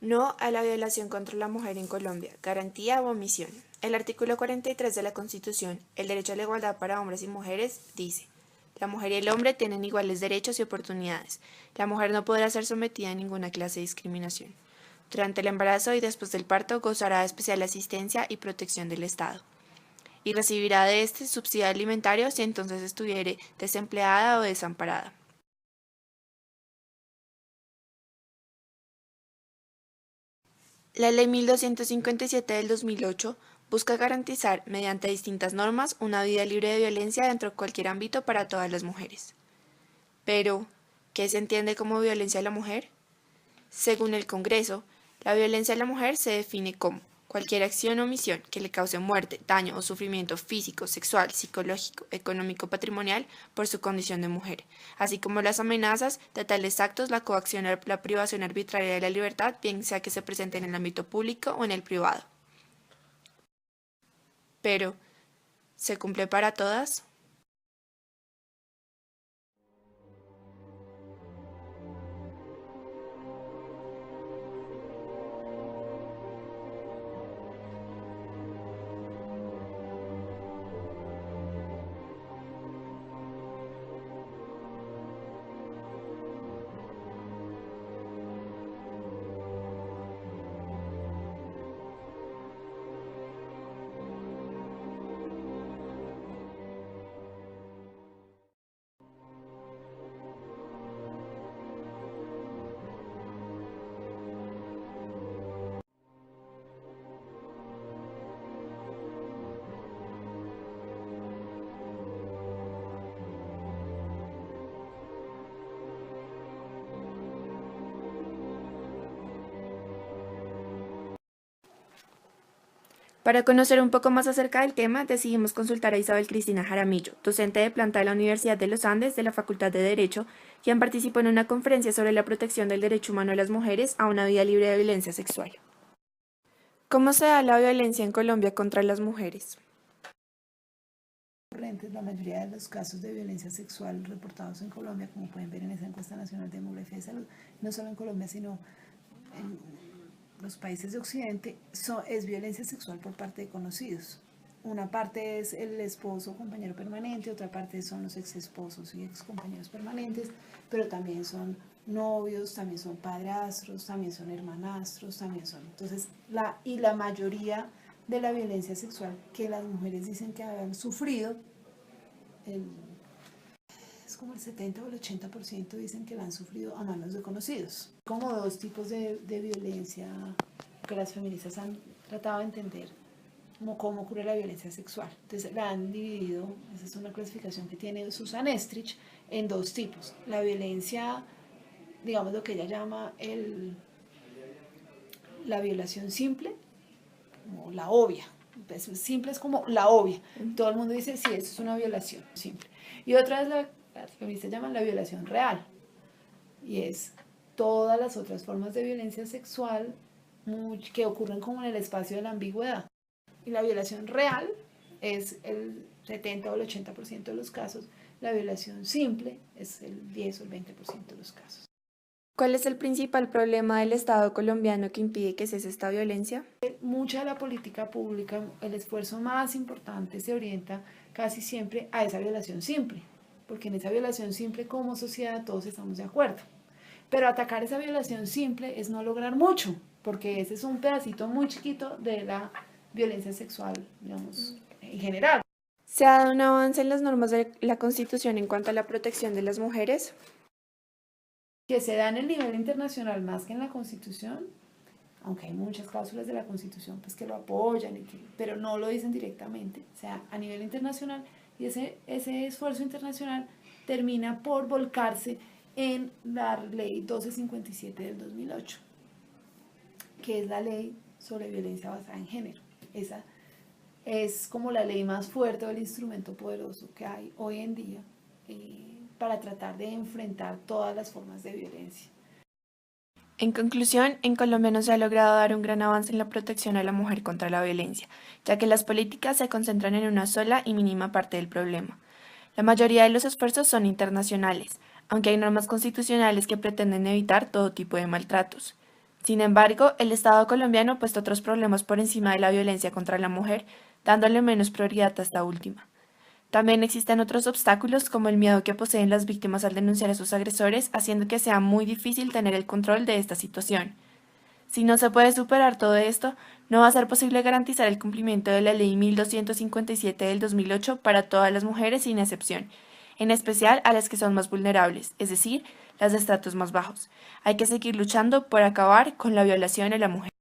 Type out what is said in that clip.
No a la violación contra la mujer en Colombia, garantía o omisión. El artículo 43 de la Constitución, el derecho a la igualdad para hombres y mujeres, dice: la mujer y el hombre tienen iguales derechos y oportunidades. La mujer no podrá ser sometida a ninguna clase de discriminación. Durante el embarazo y después del parto gozará de especial asistencia y protección del Estado, y recibirá de este subsidio alimentario si entonces estuviere desempleada o desamparada. La Ley 1257 del 2008 busca garantizar, mediante distintas normas, una vida libre de violencia dentro de cualquier ámbito para todas las mujeres. Pero, ¿qué se entiende como violencia a la mujer? Según el Congreso, la violencia a la mujer se define como cualquier acción o omisión que le cause muerte, daño o sufrimiento físico, sexual, psicológico, económico, patrimonial por su condición de mujer, así como las amenazas de tales actos, la coacción o la privación arbitraria de la libertad, bien sea que se presente en el ámbito público o en el privado. Pero, ¿se cumple para todas? Para conocer un poco más acerca del tema, decidimos consultar a Isabel Cristina Jaramillo, docente de planta de la Universidad de los Andes de la Facultad de Derecho, quien participó en una conferencia sobre la protección del derecho humano de las mujeres a una vida libre de violencia sexual. ¿Cómo se da la violencia en Colombia contra las mujeres? La mayoría de los casos de violencia sexual reportados en Colombia, como pueden ver en esa encuesta nacional de demografía y salud, no solo en Colombia, sino en los países de Occidente, es violencia sexual por parte de conocidos. Una parte es el esposo o compañero permanente, otra parte son los ex esposos y ex compañeros permanentes, pero también son novios, también son padrastros, también son hermanastros, también son. Entonces, la mayoría de la violencia sexual que las mujeres dicen que han sufrido, es como el 70 o el 80% dicen que la han sufrido a manos de conocidos. Como dos tipos de violencia que las feministas han tratado de entender como cómo ocurre la violencia sexual. Entonces la han dividido, esa es una clasificación que tiene Susan Estrich, en dos tipos. La violencia, digamos lo que ella llama la violación simple, como la obvia. Pues simple es como la obvia. Todo el mundo dice, sí, eso es una violación simple. Y otra es las feministas llaman la violación real. Y es todas las otras formas de violencia sexual que ocurren como en el espacio de la ambigüedad. Y la violación real es el 70 o el 80% de los casos. La violación simple es el 10 o el 20% de los casos. ¿Cuál es el principal problema del Estado colombiano que impide que cese esta violencia? Mucha de la política pública, el esfuerzo más importante se orienta casi siempre a esa violación simple, porque en esa violación simple como sociedad todos estamos de acuerdo. Pero atacar esa violación simple es no lograr mucho, porque ese es un pedacito muy chiquito de la violencia sexual, digamos, en general. ¿Se ha dado un avance en las normas de la Constitución en cuanto a la protección de las mujeres? Que se da en el nivel internacional más que en la Constitución, aunque hay muchas cláusulas de la Constitución pues, que lo apoyan, pero no lo dicen directamente, o sea, a nivel internacional, y ese esfuerzo internacional termina por volcarse en la ley 1257 del 2008, que es la ley sobre violencia basada en género. Esa es como la ley más fuerte o el instrumento poderoso que hay hoy en día para tratar de enfrentar todas las formas de violencia. En conclusión, en Colombia no se ha logrado dar un gran avance en la protección a la mujer contra la violencia, ya que las políticas se concentran en una sola y mínima parte del problema. La mayoría de los esfuerzos son internacionales, aunque hay normas constitucionales que pretenden evitar todo tipo de maltratos. Sin embargo, el Estado colombiano ha puesto otros problemas por encima de la violencia contra la mujer, dándole menos prioridad a esta última. También existen otros obstáculos como el miedo que poseen las víctimas al denunciar a sus agresores, haciendo que sea muy difícil tener el control de esta situación. Si no se puede superar todo esto, no va a ser posible garantizar el cumplimiento de la Ley 1257 del 2008 para todas las mujeres sin excepción, en especial a las que son más vulnerables, es decir, las de estratos más bajos. Hay que seguir luchando por acabar con la violación a la mujer.